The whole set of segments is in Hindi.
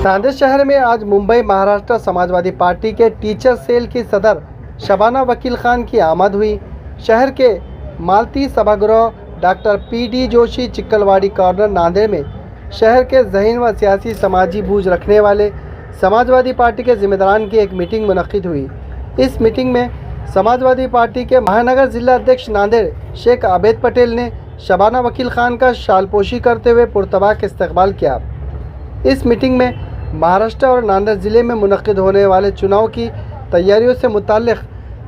नांदेड़ शहर में आज मुंबई महाराष्ट्र समाजवादी पार्टी के टीचर सेल की सदर शबाना वकील खान की आमद हुई। शहर के मालती सभागृह doctor P D. Joshi Chikkalwadi corner Nanded में शहर के ज़हीन व सियासी समाजी बूझ रखने वाले समाजवादी पार्टी के जिम्मेदारान की एक मीटिंग मुनक्किद हुई। इस मीटिंग में समाजवादी पार्टी के महानगर जिला अध्यक्ष नांदेड़ शेख आबिद पटेल ने शबाना वकील खान का शालपोशी करते हुए पुरतबाक इस्तकबाल किया। इस मीटिंग में महाराष्ट्र और नांदेड़ ज़िले में मुनक्किद होने वाले चुनाव की तैयारियों से मुताल्लिक़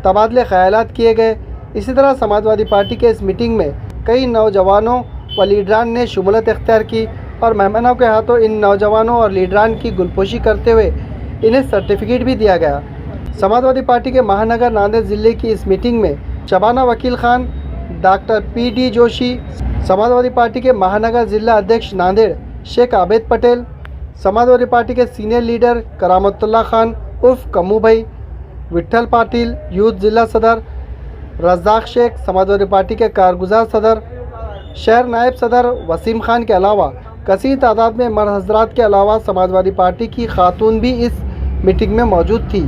तबादले ख़यालात किए गए। इसी तरह समाजवादी पार्टी के इस मीटिंग में कई नौजवानों व लीडरान ने शुमूलियत इख्तियार की और मेहमानों के हाथों इन नौजवानों और लीडरान की गुलपोशी करते हुए इन्हें सर्टिफिकेट भी दिया गया। समाजवादी पार्टी के महानगर नांदेड़ ज़िले की इस मीटिंग में शबाना वकील Khan, doctor P D. Joshi, Samajwadi party के महानगर जिला अध्यक्ष नांदेड़ शेख आबिद पटेल, समाजवादी पार्टी के सीनियर लीडर करामतुल्लाह खान उर्फ कमू भाई, विट्ठल पाटिल यूथ जिला सदर, रज़ाक शेख समाजवादी पार्टी के कारगुजार सदर, शहर नायब सदर वसीम खान के अलावा कसीर तादाद में मर्द हज़रात के अलावा समाजवादी पार्टी की खातून भी इस मीटिंग में मौजूद थी।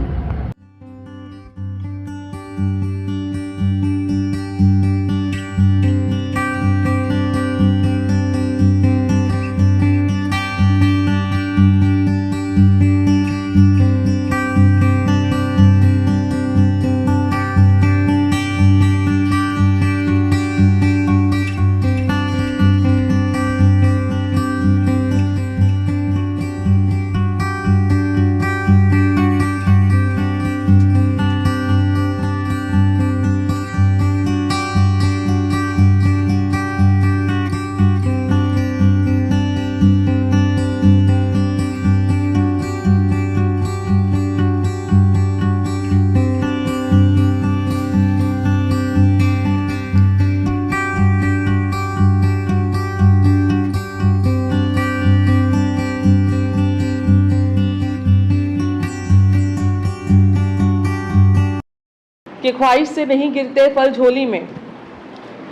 कि ख्वाहिश से नहीं गिरते फल झोली में,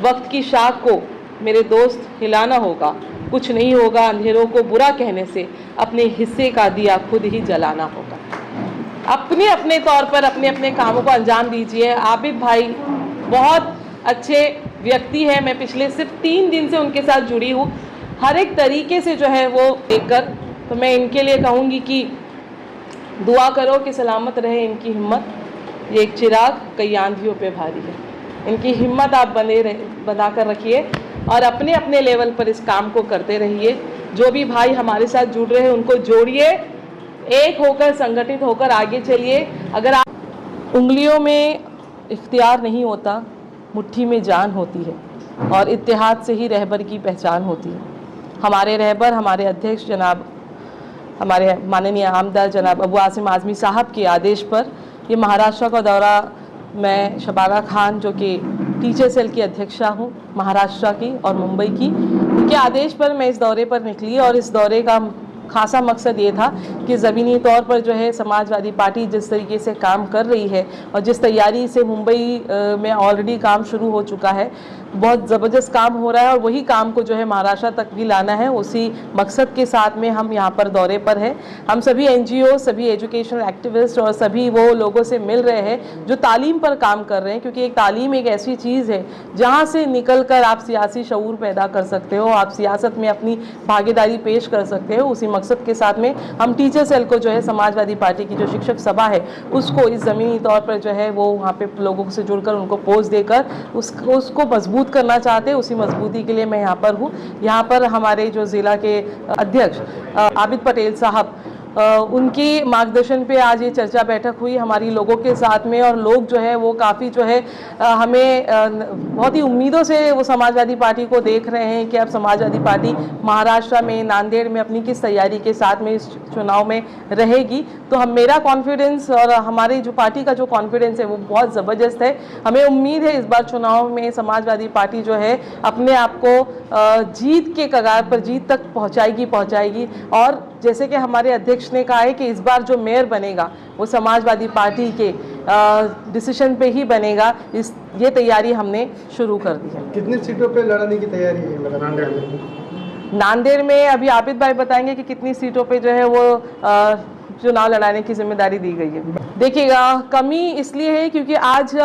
वक्त की शाख को मेरे दोस्त हिलाना होगा, कुछ नहीं होगा अंधेरों को बुरा कहने से, अपने हिस्से का दिया खुद ही जलाना होगा। अपने अपने तौर पर अपने अपने कामों को अंजाम दीजिए। आबिद भाई बहुत अच्छे व्यक्ति है, मैं पिछले सिर्फ 3 दिन से उनके साथ जुड़ी हूँ। हर एक तरीके से जो है वो देखकर तो मैं इनके लिए कहूँगी कि दुआ करो कि सलामत रहे इनकी हिम्मत। ये एक चिराग कई आंधियों पे भारी है। इनकी हिम्मत आप बना कर रखिए और अपने अपने लेवल पर इस काम को करते रहिए। जो भी भाई हमारे साथ जुड़ रहे हैं उनको जोड़िए, एक होकर संगठित होकर आगे चलिए। अगर आप उंगलियों में इख्तियार नहीं होता, मुट्ठी में जान होती है और इत्तेहाद से ही रहबर की पहचान होती है। हमारे रहबर, हमारे अध्यक्ष जनाब, हमारे माननीय आमदार जनाब अबू आसिम आज़मी साहब के आदेश पर ये महाराष्ट्र का दौरा, मैं शबाना खान जो कि टीचर सेल की अध्यक्षा हूँ महाराष्ट्र की और मुंबई की, उनके आदेश पर मैं इस दौरे पर निकली और इस दौरे का खासा मकसद ये था कि ज़मीनी तौर पर जो है समाजवादी पार्टी जिस तरीके से काम कर रही है और जिस तैयारी से मुंबई में ऑलरेडी काम शुरू हो चुका है, बहुत ज़बरदस्त काम हो रहा है और वही काम को जो है महाराष्ट्र तक भी लाना है। उसी मकसद के साथ में हम यहाँ पर दौरे पर हैं। हम सभी NGO, सभी एजुकेशनल एक्टिविस्ट और सभी वो लोगों से मिल रहे हैं जो तालीम पर काम कर रहे हैं, क्योंकि एक तालीम एक ऐसी चीज़ है जहाँ से निकल कर आप सियासी शऊर पैदा कर सकते हो, आप सियासत में अपनी भागीदारी पेश कर सकते हो। उसी मकसद के साथ में हम टीचर सेल को जो है समाजवादी पार्टी की जो शिक्षक सभा है उसको इस ज़मीनी तौर पर जो है वो वहाँ पे लोगों से जुड़कर उनको पोस्ट देकर उसको मजबूत करना चाहते हैं। उसी मजबूती के लिए मैं यहाँ पर हूँ। यहाँ पर हमारे जो ज़िला के अध्यक्ष आबिद पटेल साहब, उनकी मार्गदर्शन पे आज ये चर्चा बैठक हुई हमारी लोगों के साथ में, और लोग जो है वो काफ़ी जो है हमें बहुत ही उम्मीदों से वो समाजवादी पार्टी को देख रहे हैं कि अब समाजवादी पार्टी महाराष्ट्र में, नांदेड़ में अपनी किस तैयारी के साथ में इस चुनाव में रहेगी। तो मेरा कॉन्फिडेंस और हमारी जो पार्टी का जो कॉन्फिडेंस है वो बहुत ज़बरदस्त है। हमें उम्मीद है इस बार चुनाव में समाजवादी पार्टी जो है अपने आप को जीत के कगार पर, जीत तक पहुँचाएगी। और जैसे कि हमारे अध्यक्ष ने कहा है कि इस बार जो मेयर बनेगा वो समाजवादी पार्टी के डिसीजन पे ही बनेगा। ये तैयारी हमने शुरू कर दी है। कितनी सीटों पे लड़ने की तैयारी है नांदेड़ में? नांदेड़ में अभी आबिद भाई बताएंगे कि कितनी सीटों पे जो है वो चुनाव लड़ाने की जिम्मेदारी दी गई है। देखिएगा, कमी इसलिए है क्योंकि आज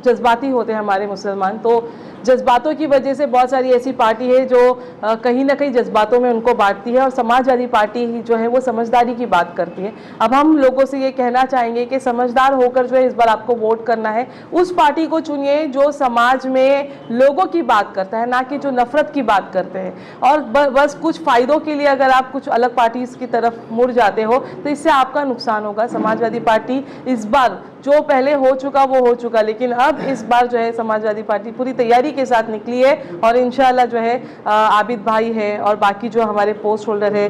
जज्बाती होते हैं हमारे मुसलमान, तो जज्बातों की वजह से बहुत सारी ऐसी पार्टी है जो कहीं ना कहीं जज्बातों में उनको बांटती है, और समाजवादी पार्टी जो है वो समझदारी की बात करती है। अब हम लोगों से ये कहना चाहेंगे कि समझदार होकर जो है इस बार आपको वोट करना है, उस पार्टी को चुनिए जो समाज में लोगों की बात करता है, ना कि जो नफरत की बात करते हैं। और बस कुछ फायदों के लिए अगर आप कुछ अलग पार्टी की तरफ मुड़ जाते हो तो इससे आपका नुकसान होगा। समाजवादी पार्टी इस बार जो पहले हो चुका वो हो चुका, लेकिन अब इस बार जो है समाजवादी पार्टी पूरी तैयारी के साथ निकली है, और इंशाल्लाह जो है आबिद भाई है और बाकी जो हमारे पोस्ट होल्डर है,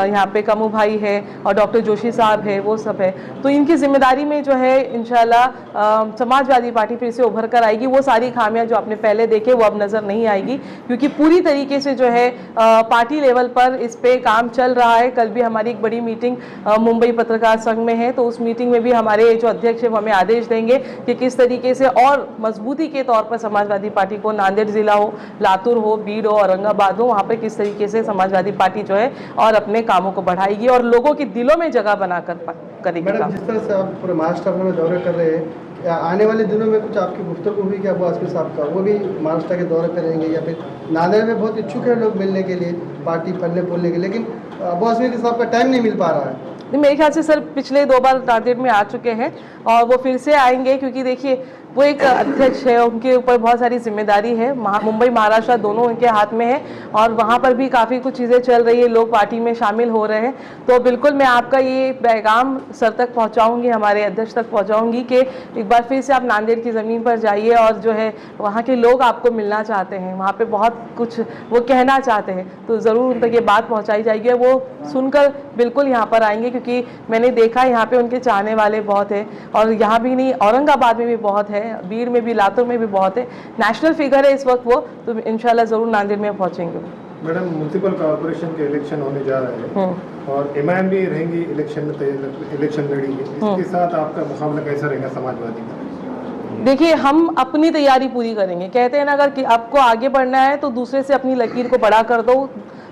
यहाँ पे कमू भाई है और डॉक्टर जोशी साहब है, वो सब है, तो इनकी जिम्मेदारी में जो है इंशाल्लाह समाजवादी पार्टी फिर से उभर कर आएगी। वो सारी खामियां जो आपने पहले देखे वो अब नजर नहीं आएगी, क्योंकि पूरी तरीके से जो है पार्टी लेवल पर इस पे काम चल रहा है। कल भी हमारी एक बड़ी मीटिंग मुंबई पत्रकार संघ में है, तो उस मीटिंग में भी हमारे जो अध्यक्ष है वो हमें आदेश देंगे कि किस तरीके से और मजबूती के तौर पर समाजवादी पार्टी को नांदेड़ जिला हो, लातूर हो, बीड़ हो, औरंगाबाद हो, वहाँ पे किस तरीके से समाजवादी पार्टी जो है और अपने कामों को बढ़ाएगी और लोगों के दिलों में जगह बनाकर करेगी। मैडम, जिस तरह से आप पूरे महाराष्ट्र में दौरे कर रहे हैं, आने वाले दिनों में कुछ आपकी गुफ्तगू हुई कि अबू आजमी साहब का वो भी महाराष्ट्र के दौरे करेंगे, या फिर नांदेड़ में बहुत इच्छुक है लोग मिलने के लिए, पार्टी पढ़ने बोलने के, लेकिन अबू आजमी के साहब का टाइम नहीं मिल पा रहा है? मेरे ख्याल से सर पिछले 2 बार नांदेड़ में आ चुके हैं और वो फिर से आएंगे, क्योंकि देखिए वो एक अध्यक्ष है, उनके ऊपर बहुत सारी जिम्मेदारी है। मुंबई महाराष्ट्र दोनों उनके हाथ में है और वहाँ पर भी काफ़ी कुछ चीज़ें चल रही है, लोग पार्टी में शामिल हो रहे हैं। तो बिल्कुल मैं आपका ये पैगाम सर तक पहुँचाऊँगी, हमारे अध्यक्ष तक पहुँचाऊँगी कि एक बार फिर से आप नांदेड़ की ज़मीन पर जाइए, और जो है वहाँ के लोग आपको मिलना चाहते हैं, वहाँ पर बहुत कुछ वो कहना चाहते हैं, तो ज़रूर उन तक ये बात पहुँचाई जाएगी। वो सुनकर बिल्कुल यहाँ पर आएंगे, क्योंकि मैंने देखा यहाँ पे उनके चाहने वाले बहुत हैं, और यहाँ भी नहीं, औरंगाबाद में भी बहुत है, बीड़ में भी, लातूर में भी बहुत है। नेशनल फिगर है इस वक्त वो, तो इंशाल्लाह जरूर नांदेड़ में पहुँचेंगे। मैडम, म्यूनसिपल कॉर्पोरेशन के इलेक्शन होने जा रहे हैं और इमाम भी रहेंगी इलेक्शन में, इलेक्शन लड़ेंगे, इसके साथ आपका मुकाबला कैसा रहेगा समाजवादी का? देखिए, हम अपनी तैयारी पूरी करेंगे। कहते हैं ना, अगर आपको आगे बढ़ना है तो दूसरे से अपनी लकीर को बड़ा कर दो,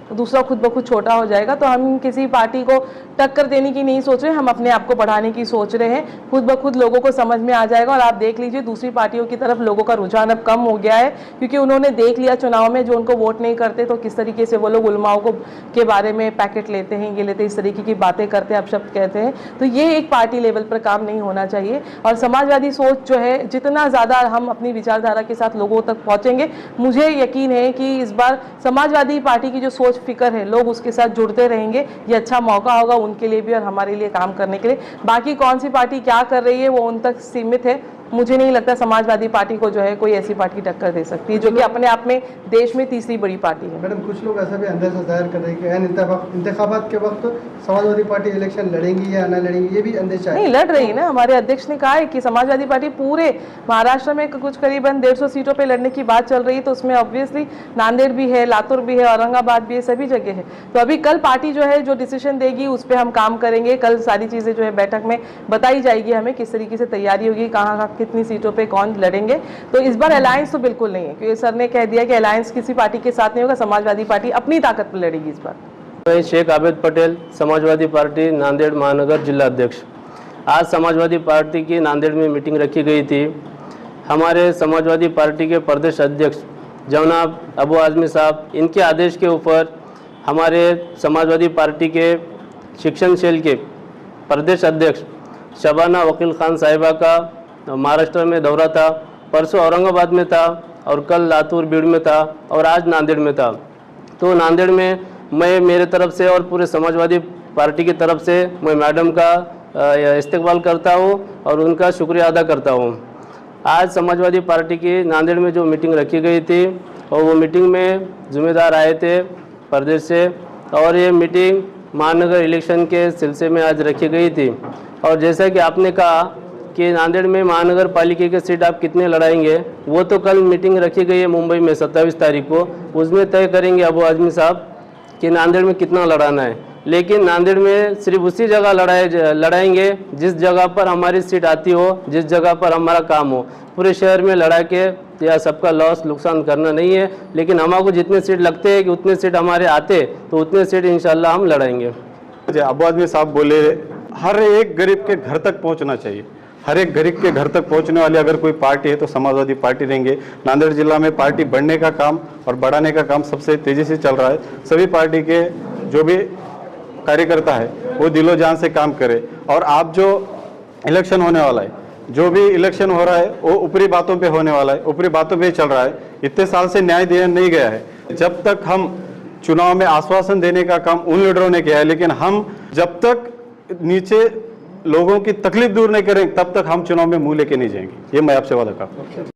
दूसरा खुद ब खुद छोटा हो जाएगा। तो हम किसी पार्टी को टक्कर देने की नहीं सोच रहे, हम अपने आप को बढ़ाने की सोच रहे हैं। खुद ब खुद लोगों को समझ में आ जाएगा, और आप देख लीजिए दूसरी पार्टियों की तरफ लोगों का रुझान अब कम हो गया है, क्योंकि उन्होंने देख लिया चुनाव में जो उनको वोट नहीं करते तो किस तरीके से वो लोग उलमाओं को के बारे में पैकेट लेते हैं, ये लेते हैं, इस तरीके की बातें करते हैं, अपशब्द कहते हैं। तो ये एक पार्टी लेवल पर काम नहीं होना चाहिए, और समाजवादी सोच जो है, जितना ज़्यादा हम अपनी विचारधारा के साथ लोगों तक पहुँचेंगे, मुझे यकीन है कि इस बार समाजवादी पार्टी की जो सोच फिक्र है, लोग उसके साथ जुड़ते रहेंगे। ये अच्छा मौका होगा उनके लिए भी और हमारे लिए काम करने के लिए। बाकी कौन सी पार्टी क्या कर रही है वो उन तक सीमित है। मुझे नहीं लगता समाजवादी पार्टी को जो है कोई ऐसी पार्टी टक्कर दे सकती है, जो कि अपने आप में देश में तीसरी बड़ी पार्टी है। मैडम, कुछ लोग ऐसा भी अंदाजा जाहिर कर रहे हैं कि इंतखाबात के वक्त समाजवादी पार्टी इलेक्शन लड़ेंगी या न लड़ेंगी, ये भी अंदेशा है। नहीं, लड़ रही है ना। हमारे अध्यक्ष ने कहा है कि समाजवादी पार्टी पूरे महाराष्ट्र में कुछ करीबन 150 सीटों पे लड़ने की बात चल रही है, तो उसमें ऑब्वियसली नांदेड़ भी है, लातूर भी है, औरंगाबाद भी है, सभी जगह है। तो अभी कल पार्टी जो है जो डिसीजन देगी उस पर हम काम करेंगे। कल सारी चीज़ें जो है बैठक में बताई जाएगी, हमें किस तरीके से तैयारी होगी, कहाँ कितनी सीटों पे कौन लड़ेंगे। तो इस बार अलायंस तो बिल्कुल नहीं है, क्योंकि सर ने कह दिया कि अलायंस किसी पार्टी के साथ नहीं होगा, समाजवादी पार्टी अपनी ताकत पर लड़ेगी इस बार। मैं शेख आबिद पटेल, समाजवादी पार्टी नांदेड़ महानगर जिला अध्यक्ष। आज समाजवादी पार्टी की नांदेड़ में मीटिंग रखी गई थी। हमारे समाजवादी पार्टी के प्रदेश अध्यक्ष जनाब अबू आजमी साहब, इनके आदेश के ऊपर हमारे समाजवादी पार्टी के शिक्षण सेल के प्रदेश अध्यक्ष शबाना वकील खान साहिबा का महाराष्ट्र में दौरा था। परसों औरंगाबाद में था और कल लातूर बीड़ में था और आज नांदेड़ में था। तो नांदेड़ में मैं मेरे तरफ से और पूरे समाजवादी पार्टी की तरफ से मैं मैडम का इस्तकबाल करता हूं और उनका शुक्रिया अदा करता हूं। आज समाजवादी पार्टी की नांदेड़ में जो मीटिंग रखी गई थी और वो मीटिंग में जिम्मेदार आए थे प्रदेश से, और ये मीटिंग महानगर इलेक्शन के सिलसिले में आज रखी गई थी। और जैसा कि आपने कहा कि नांदेड़ में महानगर पालिका की सीट आप कितने लड़ाएंगे, वो तो कल मीटिंग रखी गई है मुंबई में 27 तारीख को, उसमें तय करेंगे अबू आजमी साहब कि नांदेड़ में कितना लड़ाना है। लेकिन नांदेड़ में सिर्फ उसी जगह लड़ाएंगे जिस जगह पर हमारी सीट आती हो, जिस जगह पर हमारा काम हो। पूरे शहर में लड़ा के या सबका लॉस नुकसान करना नहीं है, लेकिन हमको जितने सीट लगते हैं कि उतने सीट हमारे आते तो उतने सीट इंशाल्लाह हम लड़ाएंगे। अब्बू आदमी साहब बोले हर एक गरीब के घर तक पहुंचना चाहिए। हर एक गरीब के घर तक पहुंचने वाली अगर कोई पार्टी है तो समाजवादी पार्टी रहेंगे। नांदेड़ जिला में पार्टी बढ़ने का काम और बढ़ाने का काम सबसे तेजी से चल रहा है। सभी पार्टी के जो भी कार्यकर्ता है वो दिलो जान से काम करे। और आप जो इलेक्शन होने वाला है, जो भी इलेक्शन हो रहा है वो ऊपरी बातों पे होने वाला है, ऊपरी बातों पे ही चल रहा है। इतने साल से न्याय दिया नहीं गया है। जब तक हम चुनाव में आश्वासन देने का काम उन लीडरों ने किया है, लेकिन हम जब तक नीचे लोगों की तकलीफ दूर नहीं करेंगे तब तक हम चुनाव में मुंह लेके नहीं जाएंगे। ये मैं आपसे वादा करता हूँ।